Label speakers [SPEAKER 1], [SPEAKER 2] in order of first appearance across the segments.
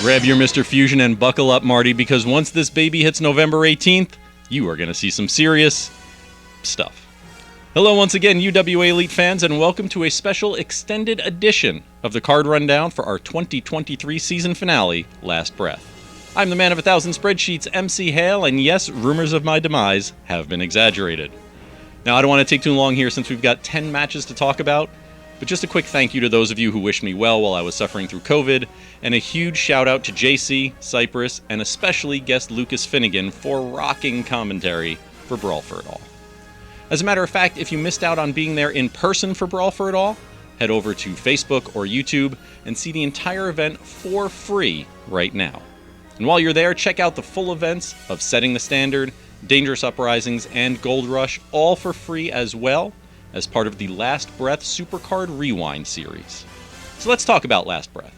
[SPEAKER 1] Grab your Mr. Fusion and buckle up, Marty, because once this baby hits November 18th, you are going to see some serious stuff. Hello once again, UWA Elite fans, and welcome to a special extended edition of the card rundown for our 2023 season finale, Last Breath. I'm the man of 1,000 spreadsheets, MC Hale, and yes, rumors of my demise have been exaggerated. Now, I don't want to take too long here since we've got 10 matches to talk about, but just a quick thank you to those of you who wished me well while I was suffering through COVID, and a huge shout out to JC, Cypress, and especially guest Lucas Finnegan for rocking commentary for Brawl for It All. As a matter of fact, if you missed out on being there in person for Brawl for It All, head over to Facebook or YouTube and see the entire event for free right now. And while you're there, check out the full events of Setting the Standard, Dangerous Uprisings, and Gold Rush, all for free as well, as part of the Last Breath Supercard Rewind series. So let's talk about Last Breath.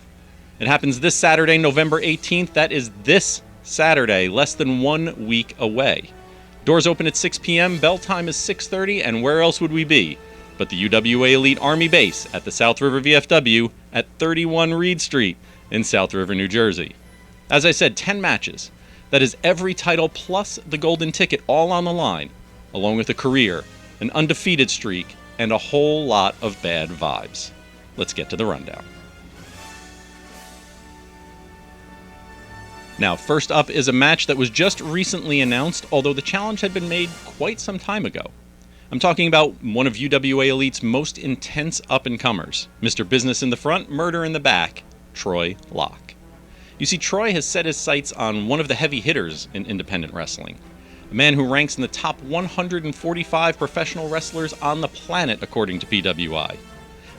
[SPEAKER 1] It happens this Saturday, November 18th. That is this Saturday, less than 1 week away. Doors open at 6 p.m., bell time is 6:30, and where else would we be but the UWA Elite Army Base at the South River VFW at 31 Reed Street in South River, New Jersey. As I said, 10 matches. That is every title plus the golden ticket all on the line, along with a career, an undefeated streak, and a whole lot of bad vibes. Let's get to the rundown. Now, first up is a match that was just recently announced, although the challenge had been made quite some time ago. I'm talking about one of UWA Elite's most intense up-and-comers, Mr. Business in the front, Murder in the back, Troy Locke. You see, Troy has set his sights on one of the heavy hitters in independent wrestling, a man who ranks in the top 145 professional wrestlers on the planet, according to PWI.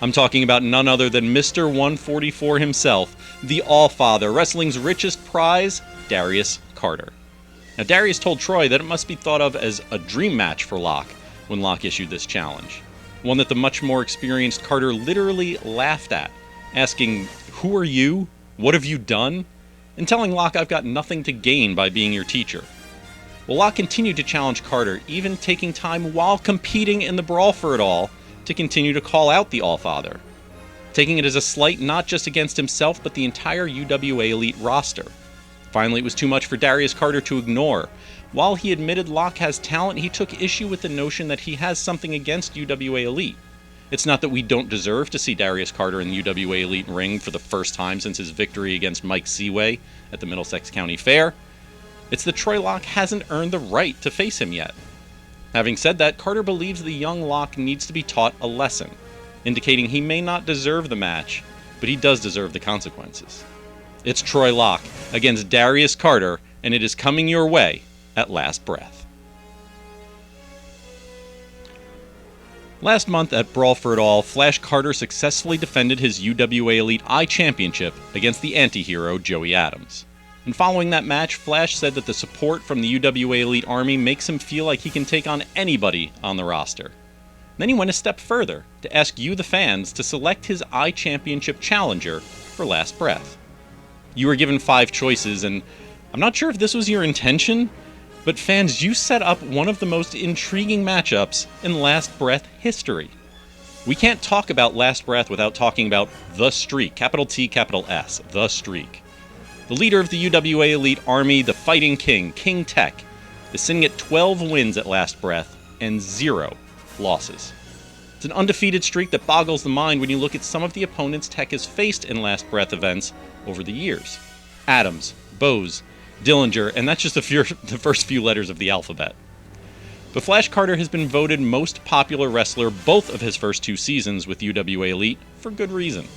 [SPEAKER 1] I'm talking about none other than Mr. 144 himself, the Allfather, wrestling's richest prize, Darius Carter. Now, Darius told Troy that it must be thought of as a dream match for Locke when Locke issued this challenge, one that the much more experienced Carter literally laughed at, asking, "Who are you? What have you done?" and telling Locke, "I've got nothing to gain by being your teacher." Well, Locke continued to challenge Carter, even taking time while competing in the Brawl for It All to continue to call out the Allfather, taking it as a slight not just against himself, but the entire UWA Elite roster. Finally, it was too much for Darius Carter to ignore. While he admitted Locke has talent, he took issue with the notion that he has something against UWA Elite. It's not that we don't deserve to see Darius Carter in the UWA Elite ring for the first time since his victory against Mike Seaway at the Middlesex County Fair. It's that Troy Locke hasn't earned the right to face him yet. Having said that, Carter believes the young Locke needs to be taught a lesson, indicating he may not deserve the match, but he does deserve the consequences. It's Troy Locke against Darius Carter, and it is coming your way at Last Breath. Last month at Brawl for It All, Flash Carter successfully defended his UWA Elite I Championship against the anti-hero Joey Adams. And following that match, Flash said that the support from the UWA Elite Army makes him feel like he can take on anybody on the roster. Then he went a step further to ask you, the fans, to select his I Championship challenger for Last Breath. You were given 5 choices, and I'm not sure if this was your intention, but fans, you set up one of the most intriguing matchups in Last Breath history. We can't talk about Last Breath without talking about The Streak, capital T, capital S, The Streak. The leader of the UWA Elite Army, the Fighting King, King Tech, is sitting at 12 wins at Last Breath and 0 losses. It's an undefeated streak that boggles the mind when you look at some of the opponents Tech has faced in Last Breath events over the years. Adams, Bose, Dillinger, and that's just the first few letters of the alphabet. But Flash Carter has been voted most popular wrestler both of his first 2 seasons with UWA Elite for good reason.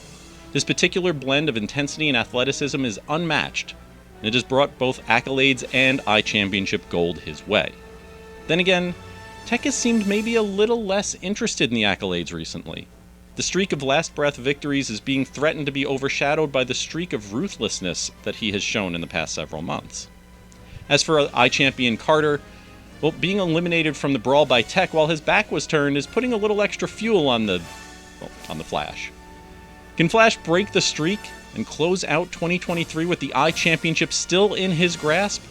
[SPEAKER 1] His particular blend of intensity and athleticism is unmatched, and it has brought both accolades and I Championship gold his way. Then again, Tech has seemed maybe a little less interested in the accolades recently. The streak of Last Breath victories is being threatened to be overshadowed by the streak of ruthlessness that he has shown in the past several months. As for I Champion Carter, well, being eliminated from the Brawl by Tech while his back was turned is putting a little extra fuel on the Flash. Can Flash break the streak and close out 2023 with the I Championship still in his grasp?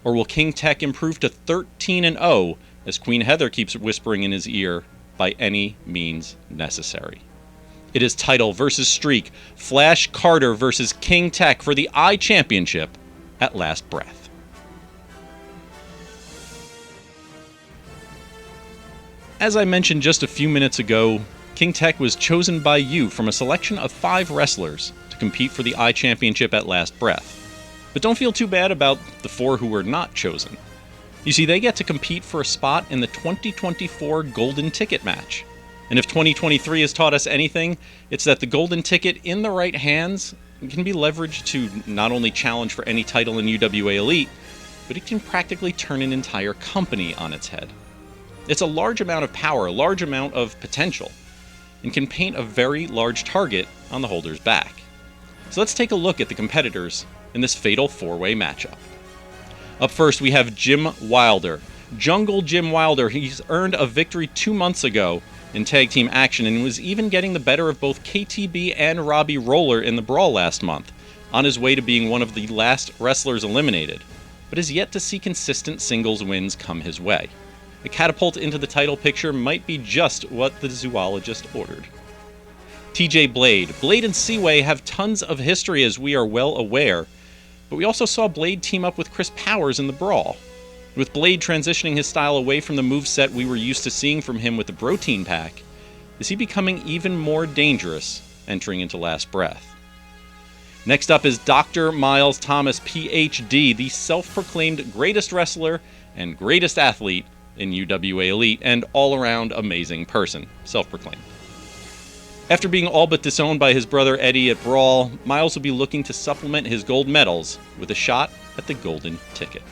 [SPEAKER 1] Or will King Tech improve to 13-0, as Queen Heather keeps whispering in his ear, by any means necessary? It is title versus streak, Flash Carter versus King Tech for the I Championship at last breath. As I mentioned just a few minutes ago, King Tech was chosen by you from a selection of 5 wrestlers to compete for the I Championship at last breath. But don't feel too bad about the 4 who were not chosen. You see, they get to compete for a spot in the 2024 Golden Ticket match. And if 2023 has taught us anything, it's that the Golden Ticket in the right hands can be leveraged to not only challenge for any title in UWA Elite, but it can practically turn an entire company on its head. It's a large amount of power, a large amount of potential, and can paint a very large target on the holder's back. So let's take a look at the competitors in this fatal 4-way matchup. Up first, we have Jim Wilder. Jungle Jim Wilder. He's earned a victory 2 months ago in tag team action and was even getting the better of both KTB and Robbie Roller in the brawl last month, on his way to being one of the last wrestlers eliminated, but has yet to see consistent singles wins come his way. A catapult into the title picture might be just what the zoologist ordered. TJ Blade. Blade and Seaway have tons of history, as we are well aware, but we also saw Blade team up with Chris Powers in the brawl. With Blade transitioning his style away from the moveset we were used to seeing from him with the Protein Pack, is he becoming even more dangerous entering into last breath? Next up is Dr. Miles Thomas, PhD, the self-proclaimed greatest wrestler and greatest athlete in UWA Elite, and all-around amazing person, self-proclaimed. After being all but disowned by his brother Eddie at Brawl, Miles will be looking to supplement his gold medals with a shot at the Golden Ticket.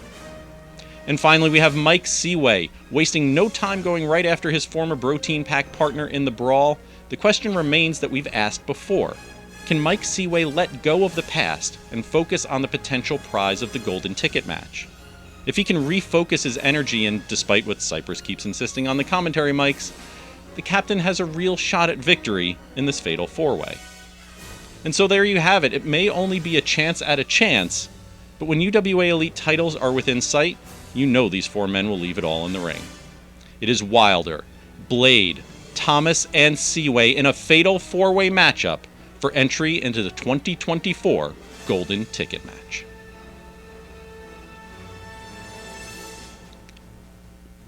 [SPEAKER 1] And finally, we have Mike Seaway, wasting no time going right after his former Protein Pack partner in the Brawl. The question remains that we've asked before. Can Mike Seaway let go of the past and focus on the potential prize of the Golden Ticket match? If he can refocus his energy, and despite what Cypress keeps insisting on the commentary mics, the captain has a real shot at victory in this fatal 4-way. And so there you have it. It may only be a chance at a chance, but when UWA Elite titles are within sight, you know these 4 men will leave it all in the ring. It is Wilder, Blade, Thomas, and Seaway in a fatal 4-way matchup for entry into the 2024 Golden Ticket match.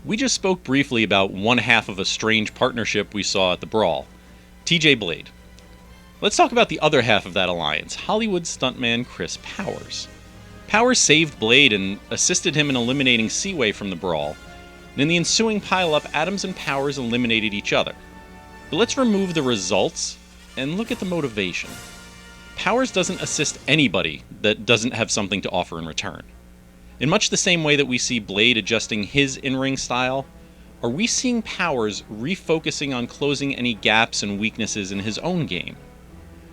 [SPEAKER 1] We just spoke briefly about one half of a strange partnership we saw at the Brawl, TJ Blade. Let's talk about the other half of that alliance, Hollywood stuntman Chris Powers. Powers saved Blade and assisted him in eliminating Seaway from the Brawl, and in the ensuing pileup, Adams and Powers eliminated each other. But let's remove the results and look at the motivation. Powers doesn't assist anybody that doesn't have something to offer in return. In much the same way that we see Blade adjusting his in-ring style, are we seeing Powers refocusing on closing any gaps and weaknesses in his own game?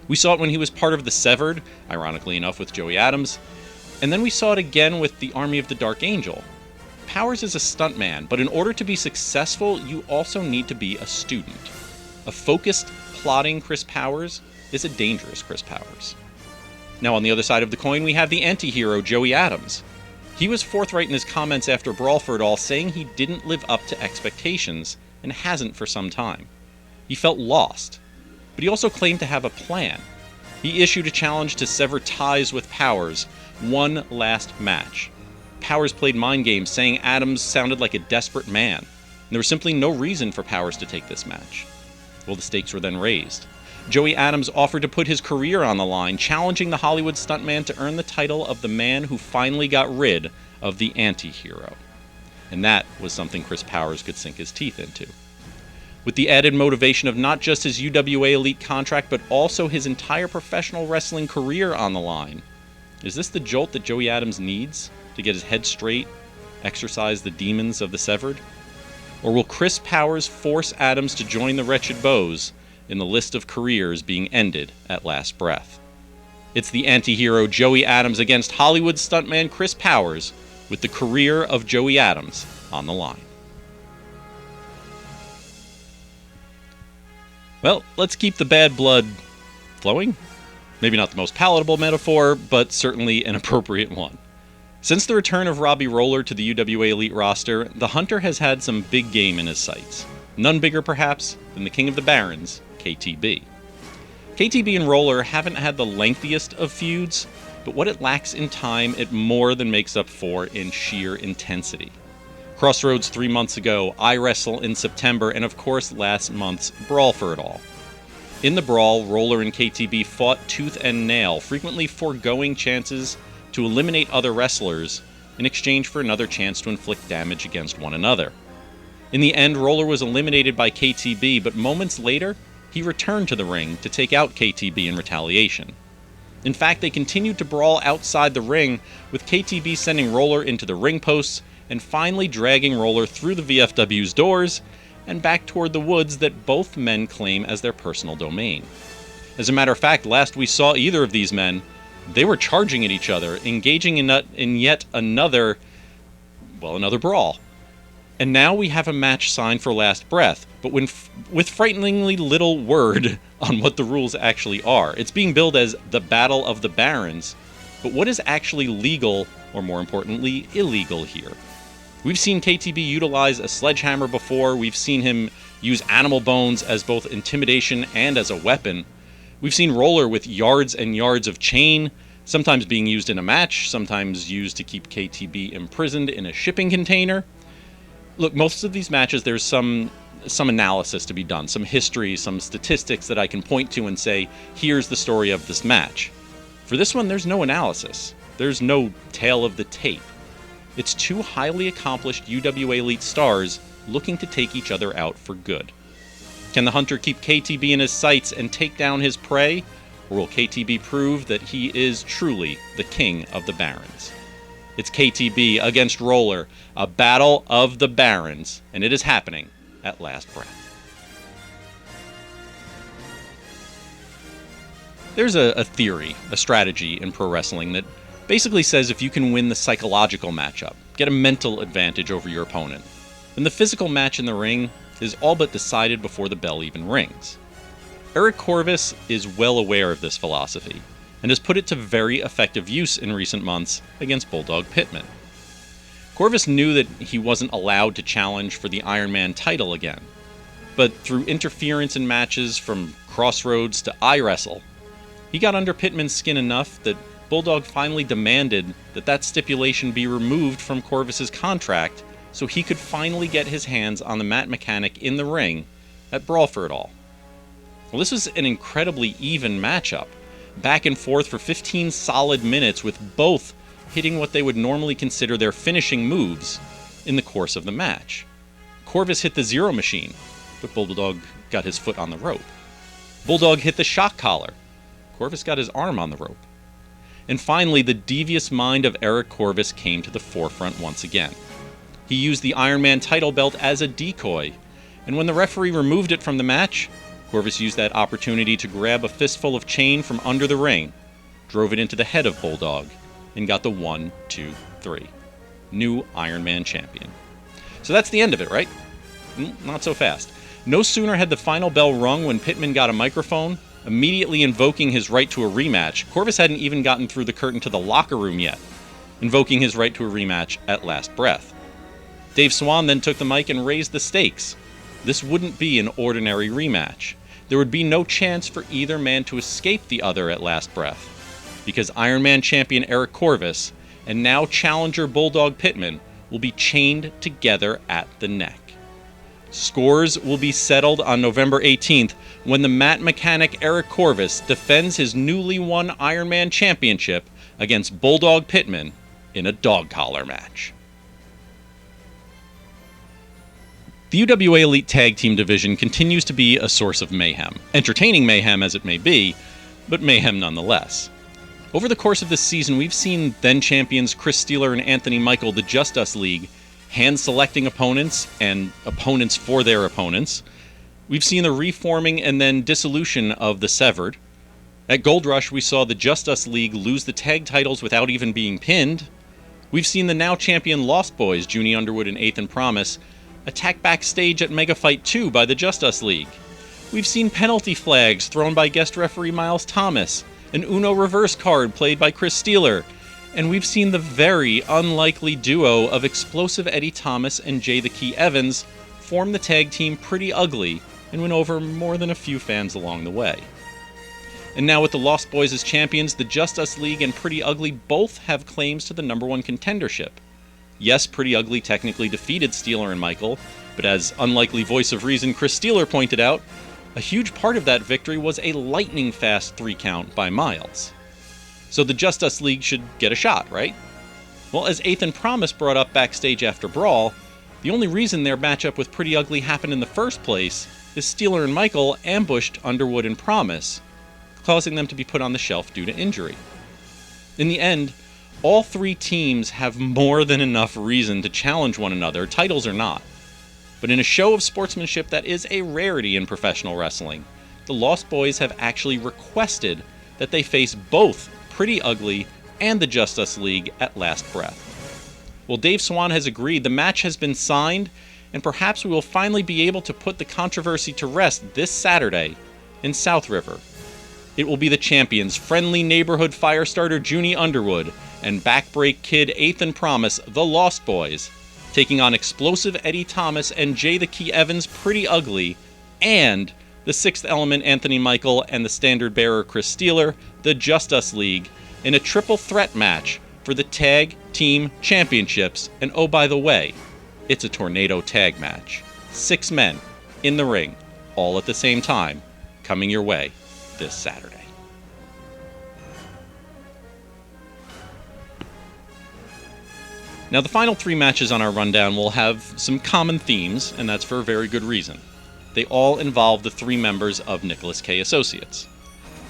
[SPEAKER 1] We saw it when he was part of the Severed, ironically enough with Joey Adams, and then we saw it again with the Army of the Dark Angel. Powers is a stuntman, but in order to be successful, you also need to be a student. A focused, plotting Chris Powers is a dangerous Chris Powers. Now on the other side of the coin, we have the anti-hero Joey Adams. He was forthright in his comments after Brawl for It All, saying he didn't live up to expectations, and hasn't for some time. He felt lost, but he also claimed to have a plan. He issued a challenge to sever ties with Powers, one last match. Powers played mind games, saying Adams sounded like a desperate man, and there was simply no reason for Powers to take this match. Well, the stakes were then raised. Joey Adams offered to put his career on the line, challenging the Hollywood stuntman to earn the title of the man who finally got rid of the anti-hero. And that was something Chris Powers could sink his teeth into. With the added motivation of not just his UWA Elite contract, but also his entire professional wrestling career on the line, is this the jolt that Joey Adams needs to get his head straight, exorcise the demons of the Severed? Or will Chris Powers force Adams to join the Wretched Bows in the list of careers being ended at last breath? It's the anti-hero Joey Adams against Hollywood stuntman Chris Powers, with the career of Joey Adams on the line. Well, let's keep the bad blood flowing. Maybe not the most palatable metaphor, but certainly an appropriate one. Since the return of Robbie Roller to the UWA Elite roster, the Hunter has had some big game in his sights. None bigger, perhaps, than the King of the Barons, KTB. KTB and Roller haven't had the lengthiest of feuds, but what it lacks in time, it more than makes up for in sheer intensity. Crossroads 3 months ago, iWrestle in September, and of course last month's Brawl for It All. In the brawl, Roller and KTB fought tooth and nail, frequently foregoing chances to eliminate other wrestlers in exchange for another chance to inflict damage against one another. In the end, Roller was eliminated by KTB, but moments later, he returned to the ring to take out KTB in retaliation. In fact, they continued to brawl outside the ring, with KTB sending Roller into the ring posts and finally dragging Roller through the VFW's doors and back toward the woods that both men claim as their personal domain. As a matter of fact, last we saw either of these men, they were charging at each other, engaging in yet another brawl. And now we have a match signed for last breath, but with frighteningly little word on what the rules actually are. It's being billed as the Battle of the Barons, but what is actually legal, or more importantly, illegal here? We've seen KTB utilize a sledgehammer before, we've seen him use animal bones as both intimidation and as a weapon. We've seen Roller with yards and yards of chain, sometimes being used in a match, sometimes used to keep KTB imprisoned in a shipping container. Look, most of these matches, there's some analysis to be done, some history, some statistics that I can point to and say, here's the story of this match. For this one, there's no analysis. There's no tale of the tape. It's two highly accomplished UWA Elite stars looking to take each other out for good. Can the Hunter keep KTB in his sights and take down his prey, or will KTB prove that he is truly the king of the Barons? It's KTB against Roller, a battle of the Barons, and it is happening at last breath. There's a theory, a strategy in pro wrestling that basically says if you can win the psychological matchup, get a mental advantage over your opponent, then the physical match in the ring is all but decided before the bell even rings. Eric Corvus is well aware of this philosophy, and has put it to very effective use in recent months against Bulldog Pittman. Corvus knew that he wasn't allowed to challenge for the Iron Man title again, but through interference in matches from Crossroads to iWrestle, he got under Pittman's skin enough that Bulldog finally demanded that stipulation be removed from Corvus's contract so he could finally get his hands on the mat mechanic in the ring at Brawl for It All. Well, this was an incredibly even matchup, back and forth for 15 solid minutes, with both hitting what they would normally consider their finishing moves in the course of the match. Corvus hit the Zero Machine, but Bulldog got his foot on the rope. Bulldog hit the shock collar. Corvus got his arm on the rope. And finally, the devious mind of Eric Corvus came to the forefront once again. He used the Iron Man title belt as a decoy, and when the referee removed it from the match, Corvus used that opportunity to grab a fistful of chain from under the ring, drove it into the head of Bulldog, and got the 1, 2, 3. New Iron Man champion. So that's the end of it, right? Not so fast. No sooner had the final bell rung when Pittman got a microphone, immediately invoking his right to a rematch. Corvus hadn't even gotten through the curtain to the locker room yet, invoking his right to a rematch at last breath. Dave Swan then took the mic and raised the stakes. This wouldn't be an ordinary rematch. There would be no chance for either man to escape the other at last breath, because Iron Man champion Eric Corvus and now challenger Bulldog Pittman will be chained together at the neck. Scores will be settled on November 18th when the mat mechanic Eric Corvus defends his newly won Iron Man championship against Bulldog Pittman in a dog collar match. The UWA Elite Tag Team division continues to be a source of mayhem. Entertaining mayhem as it may be, but mayhem nonetheless. Over the course of this season, we've seen then-champions Chris Steeler and Anthony Michael, the Just Us League, hand-selecting opponents and opponents for their opponents. We've seen the reforming and then dissolution of the Severed. At Gold Rush, we saw the Just Us League lose the tag titles without even being pinned. We've seen the now-champion Lost Boys, Junie Underwood and Eighth and Promise, attacked backstage at Mega Fight 2 by the Just Us League. We've seen penalty flags thrown by guest referee Miles Thomas, an Uno reverse card played by Chris Steeler, and we've seen the very unlikely duo of Explosive Eddie Thomas and Jay the Key Evans form the tag team Pretty Ugly and win over more than a few fans along the way. And now with the Lost Boys as champions, the Just Us League and Pretty Ugly both have claims to the #1 contendership. Yes, Pretty Ugly technically defeated Steeler and Michael, but as unlikely voice of reason Chris Steeler pointed out, a huge part of that victory was a lightning-fast 3 count by Miles. So the Just Us League should get a shot, right? Well, as Eighth and Promise brought up backstage after Brawl, the only reason their matchup with Pretty Ugly happened in the first place is Steeler and Michael ambushed Underwood and Promise, causing them to be put on the shelf due to injury. In the end, all 3 teams have more than enough reason to challenge one another, titles or not. But in a show of sportsmanship that is a rarity in professional wrestling, the Lost Boys have actually requested that they face both Pretty Ugly and the Just Us League at last breath. Well, Dave Swan has agreed, the match has been signed, and perhaps we will finally be able to put the controversy to rest this Saturday in South River. It will be the champions, friendly neighborhood firestarter Junie Underwood, and backbreak kid Eighth and Promise, the Lost Boys, taking on explosive Eddie Thomas and Jay the Key Evans Pretty Ugly, and the Sixth Element Anthony Michael and the standard bearer Chris Steeler, the Just Us League, in a triple threat match for the Tag Team Championships. And oh, by the way, it's a tornado tag match. 6 men in the ring, all at the same time, coming your way this Saturday. Now, the final 3 matches on our rundown will have some common themes, and that's for a very good reason. They all involve the 3 members of Nicholas K. Associates.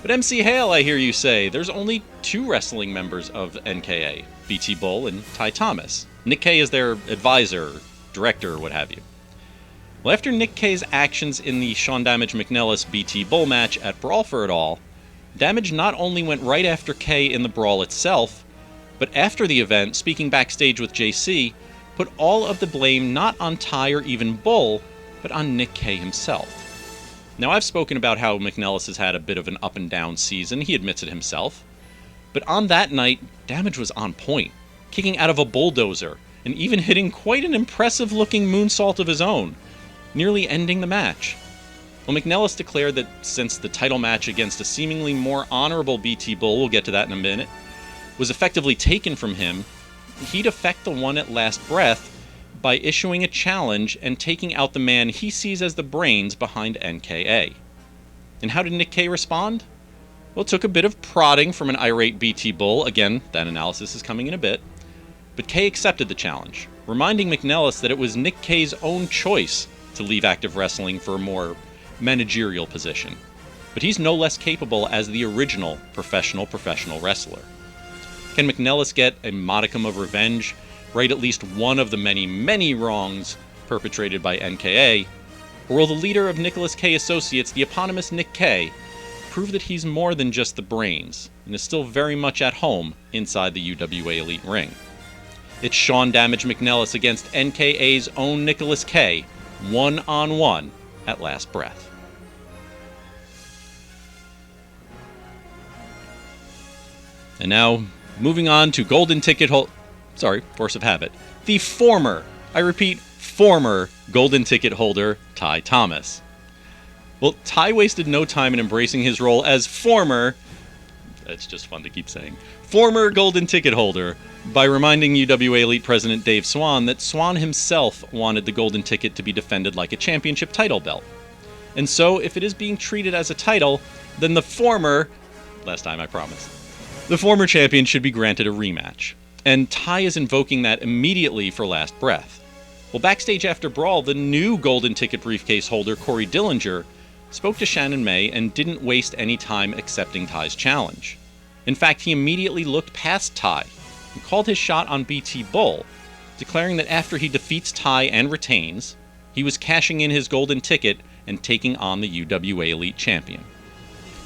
[SPEAKER 1] But MC Hale, I hear you say, there's only 2 wrestling members of NKA, BT Bull and Ty Thomas. Nick K is their advisor, director, or what have you. Well, after Nick K's actions in the Sean Damage McNellis BT Bull match at Brawl for It All, Damage not only went right after K in the brawl itself, but after the event, speaking backstage with JC, put all of the blame not on Ty or even Bull, but on Nick K himself. Now, I've spoken about how McNellis has had a bit of an up and down season, he admits it himself, but on that night, Damage was on point, kicking out of a bulldozer, and even hitting quite an impressive looking moonsault of his own, nearly ending the match. Well, McNellis declared that since the title match against a seemingly more honorable BT Bull, we'll get to that in a minute, was effectively taken from him, he'd effect the one at last breath by issuing a challenge and taking out the man he sees as the brains behind NKA. And how did Nick K respond? Well, it took a bit of prodding from an irate BT Bull. Again, that analysis is coming in a bit. But K accepted the challenge, reminding McNellis that it was Nick K's own choice to leave active wrestling for a more managerial position. But he's no less capable as the original professional wrestler. Can McNellis get a modicum of revenge, right at least one of the many, many wrongs perpetrated by NKA? Or will the leader of Nicholas K. Associates, the eponymous Nick K., prove that he's more than just the brains, and is still very much at home inside the UWA Elite ring? It's Sean Damage McNellis against NKA's own Nicholas K., 1-on-1 at last breath. And now, moving on to Golden Ticket force of habit. The former, I repeat, former Golden Ticket holder, Ty Thomas. Well, Ty wasted no time in embracing his role as former, that's just fun to keep saying, former Golden Ticket holder, by reminding UWA Elite President Dave Swan that Swan himself wanted the Golden Ticket to be defended like a championship title belt. And so, if it is being treated as a title, then the former champion should be granted a rematch. And Ty is invoking that immediately for last breath. Well, backstage after Brawl, the new Golden Ticket briefcase holder, Corey Dillinger, spoke to Shannon May and didn't waste any time accepting Ty's challenge. In fact, he immediately looked past Ty and called his shot on BT Bull, declaring that after he defeats Ty and retains, he was cashing in his Golden Ticket and taking on the UWA Elite Champion.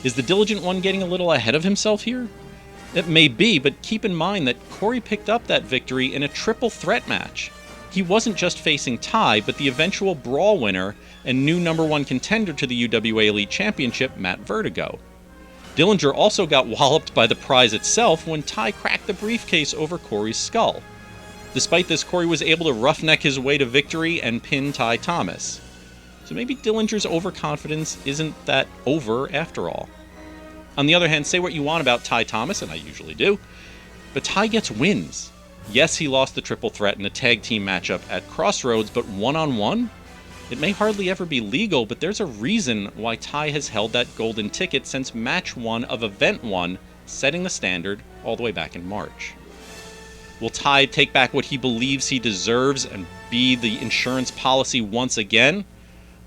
[SPEAKER 1] Is the Diligent One getting a little ahead of himself here? It may be, but keep in mind that Corey picked up that victory in a triple threat match. He wasn't just facing Ty, but the eventual Brawl winner and new #1 contender to the UWA Elite Championship, Matt Vertigo. Dillinger also got walloped by the prize itself when Ty cracked the briefcase over Corey's skull. Despite this, Corey was able to roughneck his way to victory and pin Ty Thomas. So maybe Dillinger's overconfidence isn't that over after all. On the other hand, say what you want about Ty Thomas, and I usually do, but Ty gets wins. Yes, he lost the triple threat in a tag team matchup at Crossroads, but one-on-one? It may hardly ever be legal, but there's a reason why Ty has held that golden ticket since match 1 of event 1, setting the standard all the way back in March. Will Ty take back what he believes he deserves and be the insurance policy once again?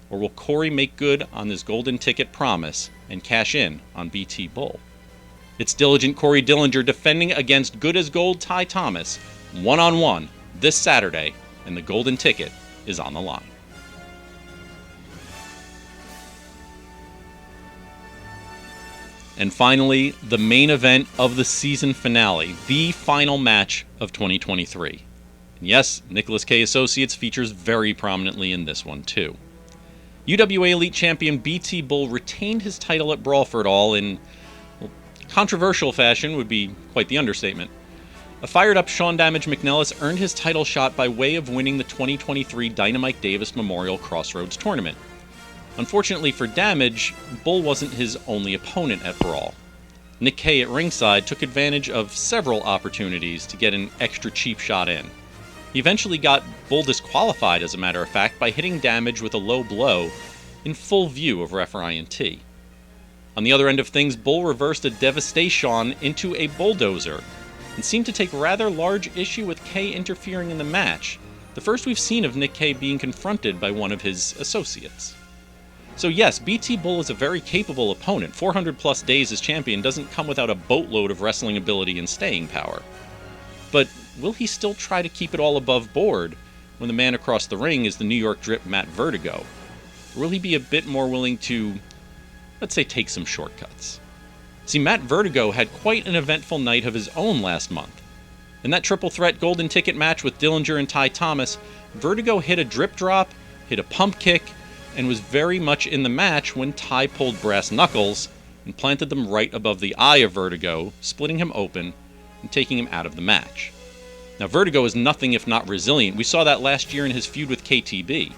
[SPEAKER 1] Or will Corey make good on his golden ticket promise and cash in on BT Bull? It's diligent Corey Dillinger defending against good as gold Ty Thomas, one-on-one, this Saturday, and the golden ticket is on the line. And finally, the main event of the season finale, the final match of 2023. And yes, Nicholas K. Associates features very prominently in this one too. UWA Elite Champion BT Bull retained his title at Brawl for It All in, well, controversial fashion would be quite the understatement. A fired-up Sean Damage McNellis earned his title shot by way of winning the 2023 Dynamite Davis Memorial Crossroads Tournament. Unfortunately for Damage, Bull wasn't his only opponent at Brawl. Nick Kay at ringside took advantage of several opportunities to get an extra cheap shot in. He eventually got Bull disqualified, as a matter of fact, by hitting Damage with a low blow in full view of Ref INT. On the other end of things, Bull reversed a Devastation into a bulldozer and seemed to take rather large issue with Kay interfering in the match, the first we've seen of Nick Kay being confronted by one of his associates. So yes, BT Bull is a very capable opponent. 400 plus days as champion doesn't come without a boatload of wrestling ability and staying power. But will he still try to keep it all above board when the man across the ring is the New York Drip Matt Vertigo? Or will he be a bit more willing to, let's say, take some shortcuts? See, Matt Vertigo had quite an eventful night of his own last month. In that triple threat golden ticket match with Dillinger and Ty Thomas, Vertigo hit a drip drop, hit a pump kick, and was very much in the match when Ty pulled brass knuckles and planted them right above the eye of Vertigo, splitting him open and taking him out of the match. Now, Vertigo is nothing if not resilient. We saw that last year in his feud with KTB.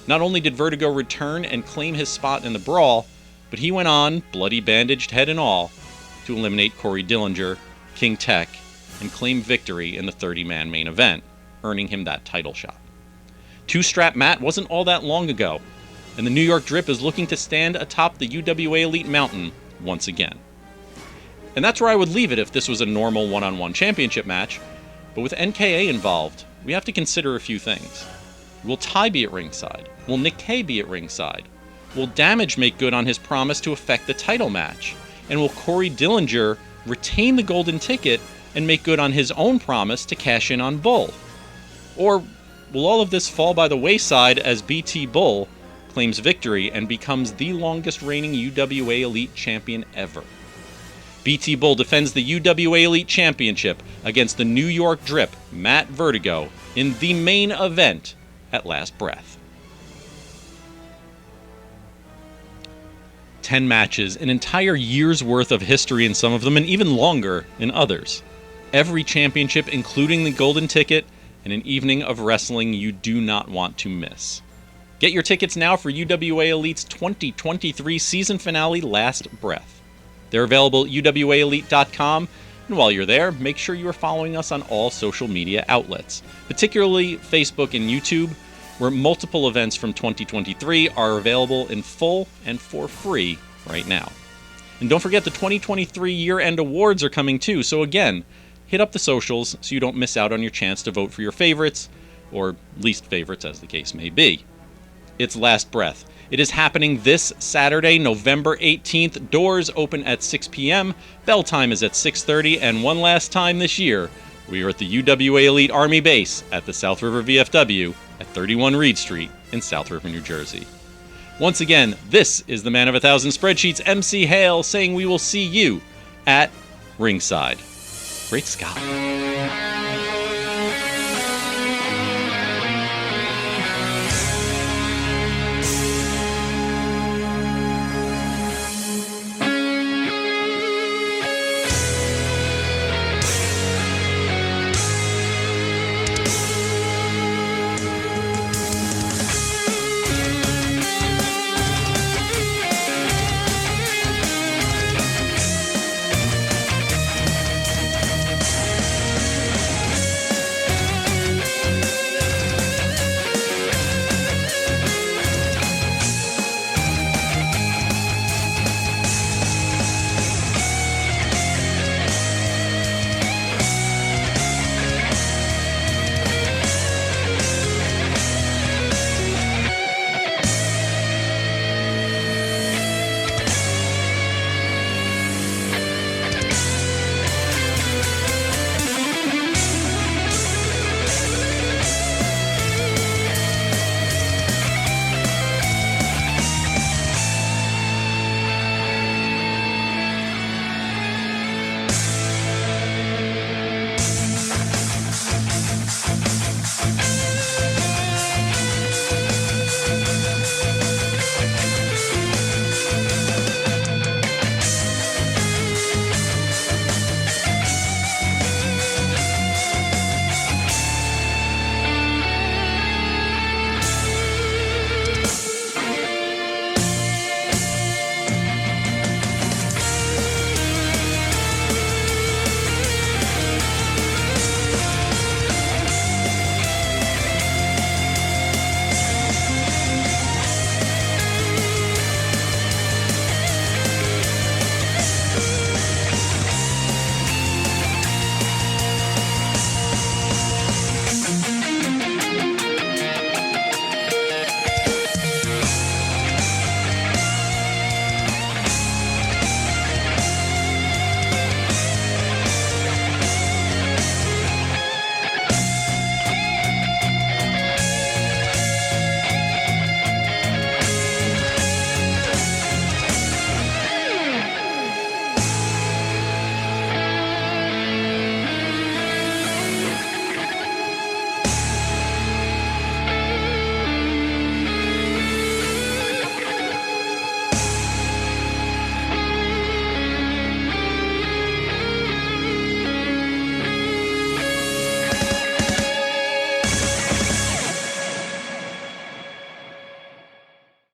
[SPEAKER 1] Not only did Vertigo return and claim his spot in the brawl, but he went on, bloody bandaged head and all, to eliminate Corey Dillinger, King Tech, and claim victory in the 30-man main event, earning him that title shot. Two-strap Matt wasn't all that long ago, and the New York Drip is looking to stand atop the UWA Elite Mountain once again. And that's where I would leave it if this was a normal one-on-one championship match, but with NKA involved, we have to consider a few things. Will Ty be at ringside? Will Nick Kay be at ringside? Will Damage make good on his promise to affect the title match? And will Corey Dillinger retain the golden ticket and make good on his own promise to cash in on Bull? Or will all of this fall by the wayside as BT Bull claims victory and becomes the longest reigning UWA Elite champion ever? BT Bull defends the UWA Elite Championship against the New York Drip, Matt Vertigo, in the main event at Last Breath. 10 matches, an entire year's worth of history in some of them, and even longer in others. Every championship, including the golden ticket, and an evening of wrestling you do not want to miss. Get your tickets now for UWA Elite's 2023 season finale, Last Breath. They're available at UWAElite.com, and while you're there, make sure you are following us on all social media outlets, particularly Facebook and YouTube, where multiple events from 2023 are available in full and for free right now. And don't forget the 2023 year-end awards are coming too, so again, hit up the socials so you don't miss out on your chance to vote for your favorites, or least favorites as the case may be. It's Last Breath. It is happening this Saturday, November 18th. Doors open at 6 p.m. Bell time is at 6:30. And one last time this year, we are at the UWA Elite Army Base at the South River VFW at 31 Reed Street in South River, New Jersey. Once again, this is the man of 1,000 spreadsheets, MC Hale, saying we will see you at ringside. Great Scott.